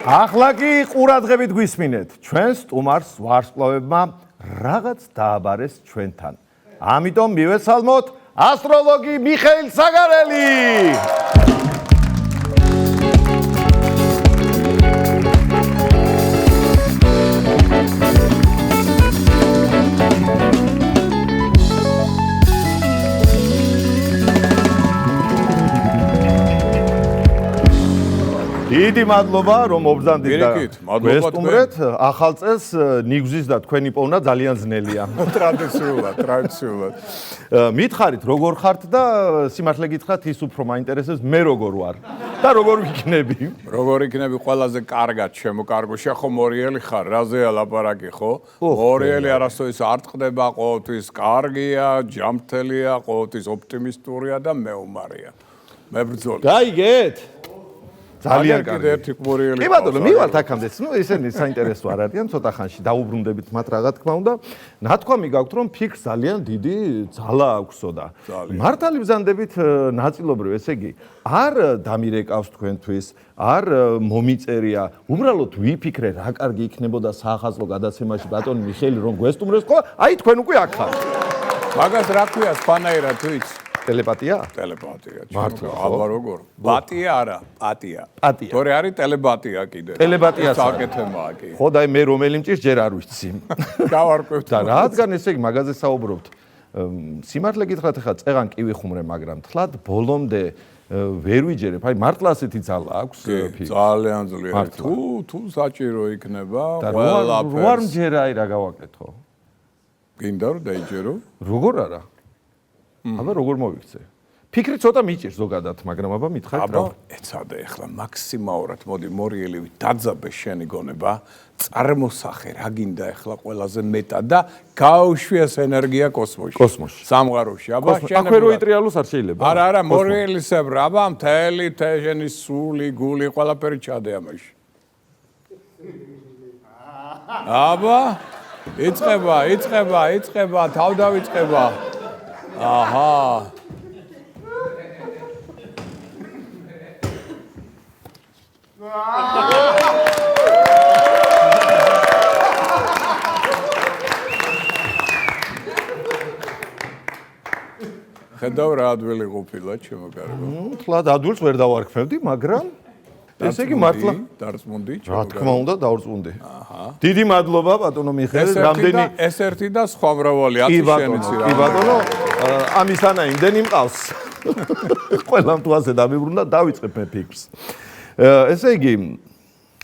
ახლა კი ყურადღებით გვისმინეთ. ჩვენ სტუმარს ვარსკვლავებმა რაღაც დააბარეს ჩვენთან. ამიტომ მივესალმოთ ასტროლოგი მიხეილ საგარელი. დიდი მადლობა რომ მობრძანდით და გვესტუმრეთ. ახალ წელს ნიგზის და თქვენი პოვნა ძალიან ძნელია. ტრადიციულად. მითხარით როგორ ხართ და სიმართლე გითხრათ ის უფრო მაინტერესებს მე როგორ ვარ და როგორ ვიქნები. როგორ იქნები ყველაზე კარგად შემოკარგო. შეხო მორიელი ხარ, რაზეა ლაპარაკი ხო? მორიელი არასოდეს არ ტყდება, ყოველთვის კარგია, ჯანმრთელია, ყოველთვის ოპტიმისტურია და მეომარია. მებრძოლი. გაიგეთ? ძალიან კარგი. ერთი მორიელი. კი ბატონო, მივართ აქამდეც. ესენი საინტერესო არ არიან, ცოტა ხანში დაუბრუნდებით მათ რა თქმა უნდა. ნათქვამი გაქვთ რომ ფიქრს ძალიან დიდი ძალა აქვსო და მართალი ბრძანდებით ნაწილობრივ, ესე იგი, არ დამირეკავს თქვენთვის, არ მომიწერია. უბრალოდ ვიფიქრე რა კარგი იქნებოდა საახალწლო გადაცემაში ბატონი მიხეილი რომ გვესტუმროს ხო? აი თქვენ უკვე აქ ხართ. მაგას რა ქვია სპანაერად თუ იცი? ტელეპათია? ტელეპათია. მართლა ხო? აბა როგორ? ბატია არა, პატია. პატია. თორე არის ტელეპათია კიდე. ტელეპათიას საკეთემაა კი. ხო და მე რომელი მჭირს ჯერ არ ვიცი. გავარკვევთ. და რადგან ესე იგი მაგაზე საუბრობთ. სიმართლე გითხრათ ახლა წეღან კი ვიხუმრე, მაგრამ თლად ბოლომდე ვერ ვიჯერებ. აი მართლა ასეთი ძალა აქვს ფიქრს. ძალიან ძლიერი. თუ საჭირო იქნება, ყველაფერს. რო არ მჯერა აი რა გავაკეთო? გინდა რომ დაიჯერო? როგორ არა? აბა როგორ მოვიქცე? ფიქრი ცოტა მიჭირს ზოგადად, მაგრამ აბა მითხარით რა. აბა ეცადე ახლა მაქსიმალურად მოდი მორიელი დაძაბე შენი გონება, წარმოსახე რა გინდა ახლა ყველაზე მეტად და გაუშვი ეს ენერგია კოსმოსში. კოსმოსში. სამყაროში. აბა შენ აქვე რო იტრიალოს არ შეიძლება. არა, მორიელისებრ, აბა მთელი თეჟენი სული, გული, ყველაფერი ჩადე ამაში. აბა იწყება, თავდავიწყება. აჰა. ხედავ რა ადვილი ყოფილა ჩემო კარგო. თლად ადვილს ვერ დავარქმევდი, მაგრამ ესე იგი მართლა დარწმუნდი ჩემო. რა თქმა უნდა, დავრწმუნდი. აჰა. დიდი მადლობა ბატონო მიხეილ, რამდენი ეს ერთი და სხვა მრავალი ათი შენიცი რა. კი ბატონო, ამისანა იმდენი მყავს. ყველამ თუ ასე დამიბრუნდა, დავიწყებ მე ფიქრს. ესე იგი,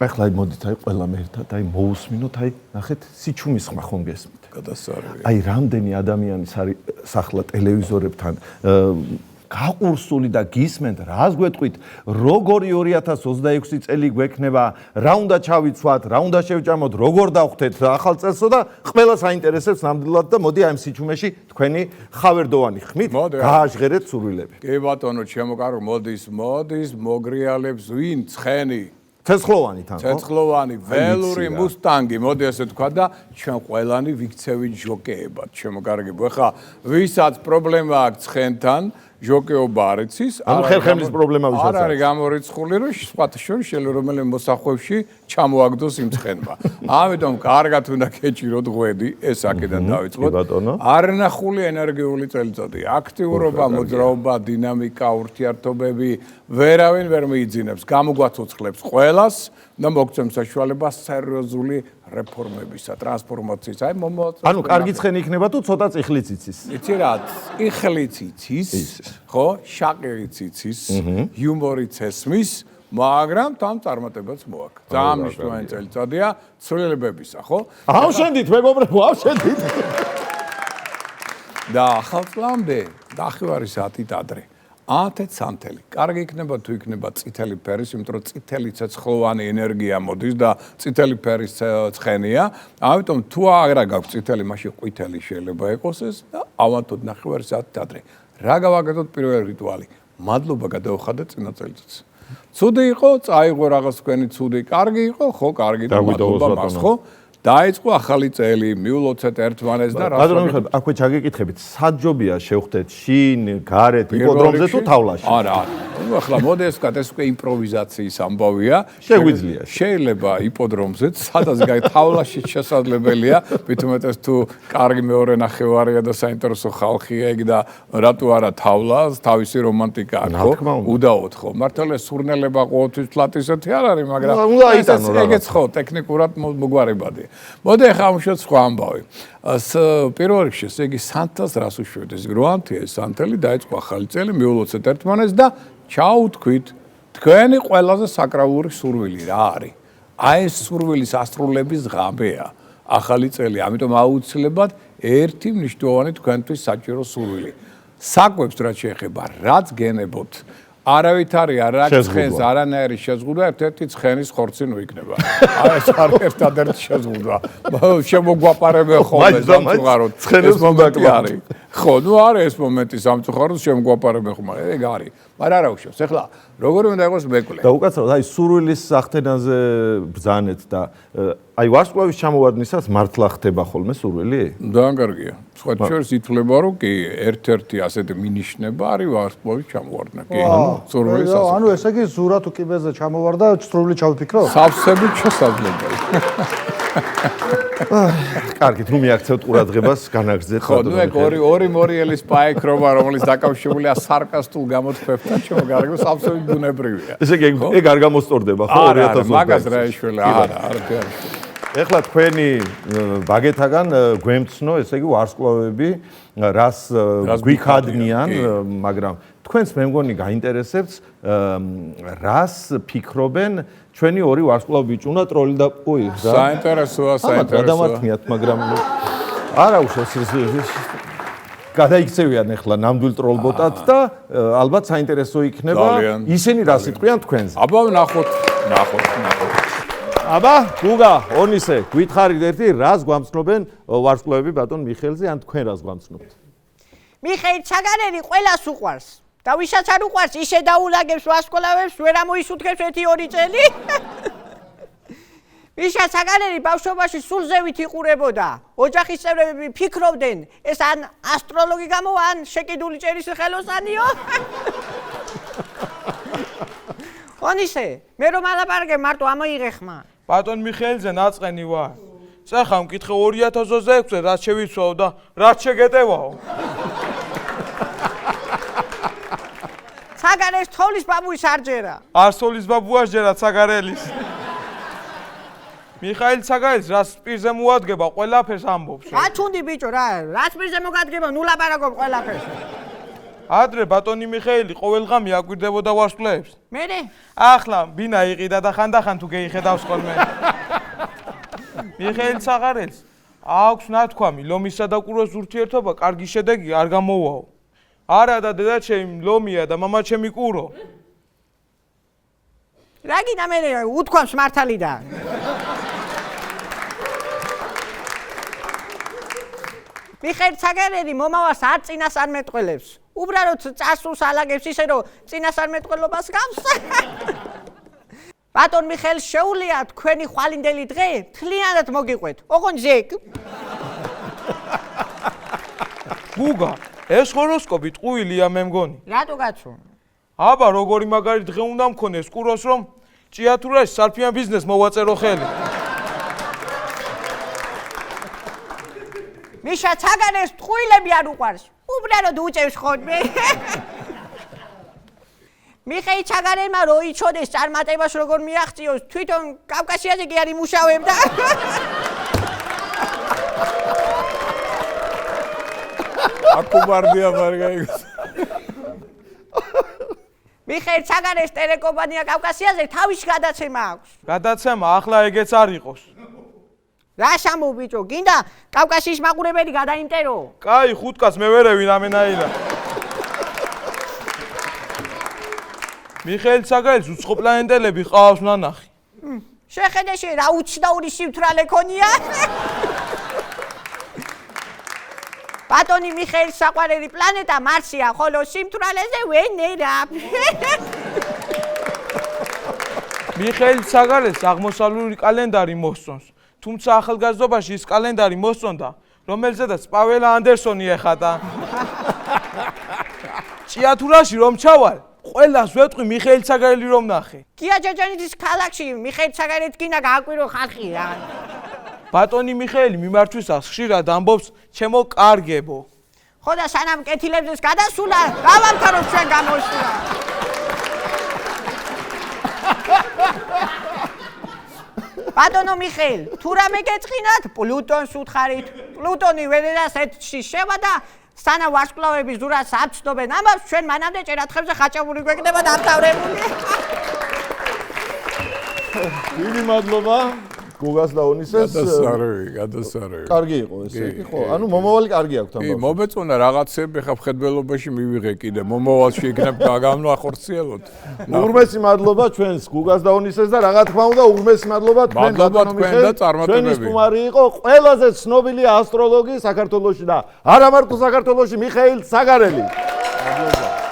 ახლა მოდით აი ყველამ ერთად აი მოусმინოთ, აი ნახეთ სიჩუმის ხმა ხომ გესმით. გადასარევია. აი რამდენი ადამიანის არის სახლა ტელევიზორებთან გაყურსული და გისმენთ, რას გვეტყვით, როგორი 2026 წელი გვექნება, რა უნდა ჩავიცვათ, რა უნდა შევჭამოთ, როგორ დავხვდეთ ახალ წელსო და ყველას აინტერესებს ნამდვილად და მოდი აი სიჩუმეში თქვენი ხავერდოვანი ხმით გააჟღერეთ სურვილები. კი ბატონო, ჩემო კარგო, მოდის, მოგრიალებს ვინ ცხენი? ცეცხლოვანი თან, ხო? ცეცხლოვანი, ველური მუსტანგი, მოდი ასე თქვა და ჩვენ ყველანი ვიქცევით ჟოკეებად, ჩემო კარგებო. ეხლა ვისაც პრობლემა აქვს ცხენთან, ჟოკეობა არ იცის, ანუ ხერხემლის პრობლემა ვისაც არ არის გამორიცხული, რომ სხვათა შორის შეიძლება რომელიმე მოსახვევში ჩამოაგდოს იმ ცხენმა. ამიტომ კარგად უნდა გეჭიროთ ღვედი, ეს აქედან დავიწყოთ. არ ნახული ენერგიული წელიწადი, აქტიურობა, მოძრაობა, დინამიკა, ურთიერთობები, ვერავინ ვერ მიიძინებს, გამოგვაცოცხლებს ყველას და მოგცემს საშუალებას სერიოზული რეფორმებისა, ტრანსფორმაციის. აი მომავალ ანუ კარგი ცხენი იქნება თუ ცოტა წიხლიც იცის. იცი რა, წიხლიც იცის, ხო? შაყირიც იცის, იუმორიც ესმის, მაგრამ თან წარმატებაც მოაქვს. ძალიან მნიშვნელოვანი წელიწადია ცვლილებებისა, ხო? ავშენდით მეგობრებო, ავშენდით. და ახალ წლამდე ნახევარი საათით ადრე. 10 სანთელი. კარგი იქნება თუ იქნება წითელი ფერის, იმიტომ რომ წითელი ცეცხლოვანი ენერგია მოდის და წითელი ფერის ცხენია. ამიტომ თუ არა გაქვს წითელი, მაშინ ყვითელი შეიძლება იყოს ეს და ავანთოთ ნახევარი საათით ადრე. რა გავაკეთოთ პირველი რიტუალი? მადლობა გადავხადეთ წინა წელიწადს. ცუდი იყო, წაიღო რაღაც თქვენი ცუდი, კარგი იყო, ხო, კარგი და მადლობა მას, ხო? დაიწყო ახალი წელი, მიულოცეთ ერთმანეთს და ბატონო მიხეილ, აქვე ჩაგეკითხებით, საჯობია შევხვდეთ შინ, გარეთ, იპოდრომზე თუ თავლაში? არა. ნუ ახლა მოდეს ეს უკვე იმპროვიზაციის ამბავია. შეგვიძლია. შეიძლება იპოდრომზეც, სადაც თავლაში შესაძლებელია, მithumetes თუ კარგი მეორე ნახევარია და საინტერესო ხალხია ეგ და რატო არა თავლა, თავისი რომანტიკა აქვს, უდაოდ ხო. მართალია სურნელება ყოველთვის ფლატ ისეთი არ არის, მაგრამ ეგეც ხო ტექნიკურად მოგვარებადია. მოდი ახლა ამუშავოთ სხვა ამბავი. პირველ რიგში ესე იგი სანთელს რას უშვებთ? ეს გროანთია, სანთელი დაიწყო ახალი წელი, მიულოცეთ ერთმანეთს და ჩაუთქვით თქვენი ყველაზე საკრალური სურვილი რა არის? აი ეს სურვილის ასრულების ღამეა ახალი წელი, ამიტომ აუცილებლად ერთი მნიშვნელოვანი თქვენთვის საჭირო სურვილი. საკვებს რაც შეეხება, რაც გენებოთ არავითარი არა ცხენს არანაირი შეზღუდვა ერთ-ერთი ცხენის ხორცი ნუ იქნება. აი ეს არის ერთადერთი შეზღუდვა. შემოგვაპარებენ ხოლმე სამწუხაროდ. ეს მომენტი არის. ხო, ნუ არის ეს მომენტი სამწუხაროდ შემოგვაპარებენ ხოლმე. ეგ არის. მაგრამ არა უშავს. ეხლა როგორ უნდა იყოს მეკლე? და უკაცრავად აი სურვილის სახთენაზე ბრძანეთ და აი ვარსკვლავის ჩამოვარდნისას მართლა ხდება ხოლმე სურვილი? დაანგარგია. სხვა შორის ითვლება რომ კი ერთ-ერთი ასეთი მინიშნება არის ვარსკვლავის ჩამოვარდნა. კი. სურვილის ასეთი. ანუ ესე იგი ზურა თუ კიბეზე ჩამოვარდა, სურვილი ჩავიფიქრო? სავსებით შესაძლებელი. კარგით, ნუ მიაქცევთ ყურადღებას, განაგრძეთ. ხო, ნუ ეგ ორი მორიელის პაექრობა, რომელიც დაკავშირებულია სარკასტულ გამოთქვებთან, შემოგარგო სავსებით ბუნებრივია. ესე იგი ეგ არ გამოსწორდება ხო 2020-ს? მაგას რა ეშველა, არა. ეხლა თქვენი ბაგეთაგან გვემცნო, ესე იგი ვარსკვლავები რას გვიქადნიან, მაგრამ თქვენს მე მგონი გაინტერესებს რას ფიქრობენ ჩვენი ორი ვარსკვლავი ბიჭი უნდა ტროლი და ოი რა საინტერესოა გადამართნიათ მაგრამ არა უშავს გადაიქცევიან ეხლა ნამდვილ ტროლბოტად და ალბათ საინტერესო იქნება ისინი რას იტყვიან თქვენზე აბა ნახოთ აბა გუგა ონისე გითხარით ერთი რას გვამცნობენ ვარსკვლავები ბატონ მიხეილზე ან თქვენ რას გვამცნობთ მიხეილ ჩაგარელი ყველას უყვარს და ვისაც არ უყვარს ისე დაულაგებს ვარსკვლავებს ვერ ამოისუთხებს 1-2 წელი ვისაც ჩაგარელი ბავშვობაში სულ ზევით იყურებოდა ოჯახის წევრები ფიქრობდნენ ეს ან ასტროლოგი გამოვა ან შეკიდული ჭერის ხელოსანიო ონისე მე რომ ალაპარაკე მარტო ამოიღე ხმა ბატონ მიხეილზე ნაწყენი ვარ. წახა მკითხე 2026-ზე რაც შევიცვალო და რაც შეგეტევაო. საგარეს თოვლის ბაბუის არ ჯერა. არსოლის ბაბუას ჯერა საგარელის. მიხაილ საგარელს რაც პირზე მოადგება ყველაფერს ამბობს. რა ჩუნდი ბიჭო რა რაც პირზე მოგადგება ნუ ლაპარაკობ ყველაფერს. ადრე ბატონი მიხეილი ყოველღამე აკვირდებოდა ვარსკვლავებს. მერე? ახლა ბინა იყიდა და ხანდახან თუ გეიხედავს ხოლმე. მიხეილ საგარელს აქვს ნათქვამი ლომისა და კუროს ურთიერთობა კარგი შედეგი არ გამოვაო. არა და დედაჩემი ლომია და მამაჩემი კურო. რა გინდა მე უთქვამს მართალიდა. მიხეილ საგარელი მომავალს არ წინას არ მეტყველებს. უბრალოდ წასულს ალაგებს ისე რომ წინას არ მეტყველობას გავს. ბატონ მიხეილ შეუულია თქვენი ხვალინდელი დღე თლიანად მოგიყვეთ. ოღონდ ზეგ. გუგა, ეს ჰოროსკოპი ტყუილია მე მგონი. რატო კაცო? აბა როგორი მაგარი დღე უნდა მქონდეს კუროს რომ ჭიათურაში სარფიან ბიზნეს მოვაწერო ხელი. მიშა ჩაგარეს ტყუილები არ უყვარს. უბრალოდ უჭევს ხოლმე. მიხეილ ჩაგარელმა რო იცოდეს წარმატებას როგორ მიაღწიოს, თვითონ კავკასიაზე კი არ იმუშავებდა. აკუბარდია მარგაიგოს. მიხეილ ჩაგარეს ტელეკომპანია კავკასიაზე თავის გადაცემა აქვს. გადაცემა ახლა ეგეც არ იყოს. რა სამო ბიჭო, გინდა კავკასიის მაყურებელი გადაიმტერო? კაი, ხუთკაც მე ვერევინ ამენაირად. მიხეილ საგარელს უცხო პლანეტელები ყავს ნანახი. შეხედე რა უცნაური სიმთვრალე ქონია? ბატონი მიხეილ საყვარელი პლანეტა მარსია, ხოლო სიმთვრალეზე ვენერა. მიხეილ საგარელს აღმოსავლური კალენდარი მოსწონს. თუმცა ახალგაზრდობაში ის კალენდარი მოსწონდა, რომელზედაც პაველა ანდერსონი ეხატა. ჭიათურაში რომ ჩავალ, ყველას ვეტყვი მიხეილ საგარელი რომ ნახე. გია ჯაჯანეთის ქალაქში მიხეილ საგარელით გინდა გააკვირო ხალხი რა. ბატონი მიხეილი მიმართვისას ხშირად ამბობს, ჩემო კარგებო. ხო და სანამ კეთილებს გადასულა, გავამთავრო ჩვენ გამოსულა. ბატონო მიხეილ, თუ რამე გეწყინათ, პლუტონს უთხარით. პლუტონი ვენერას ერთში შევა და სანამ ვარსკვლავების ზურას აცნობენ ამას, ჩვენ მანამდე ჭერათხებზე ხაჭაპური გვეკდება დამთავრებული. დიდი მადლობა გოგას და ონისეს. გადასარევი. კარგი იყო ესე კი ხო? ანუ მომავალი კარგი აქვს ამ. მომეწონა რაღაცები ხა მხედველობაში მივიღე კიდე მომავალში იქნებ გამნახორციელოთ. უღრმესი მადლობა ჩვენს გოგას და ონისეს და რა თქმა უნდა უღრმესი მადლობა თქვენ და წარმატებები. ჩვენი სტუმარი იყო ყველაზე ცნობილი ასტროლოგი საქართველოში და არა მარტო საქართველოში მიხეილ საგარელი. მადლობა.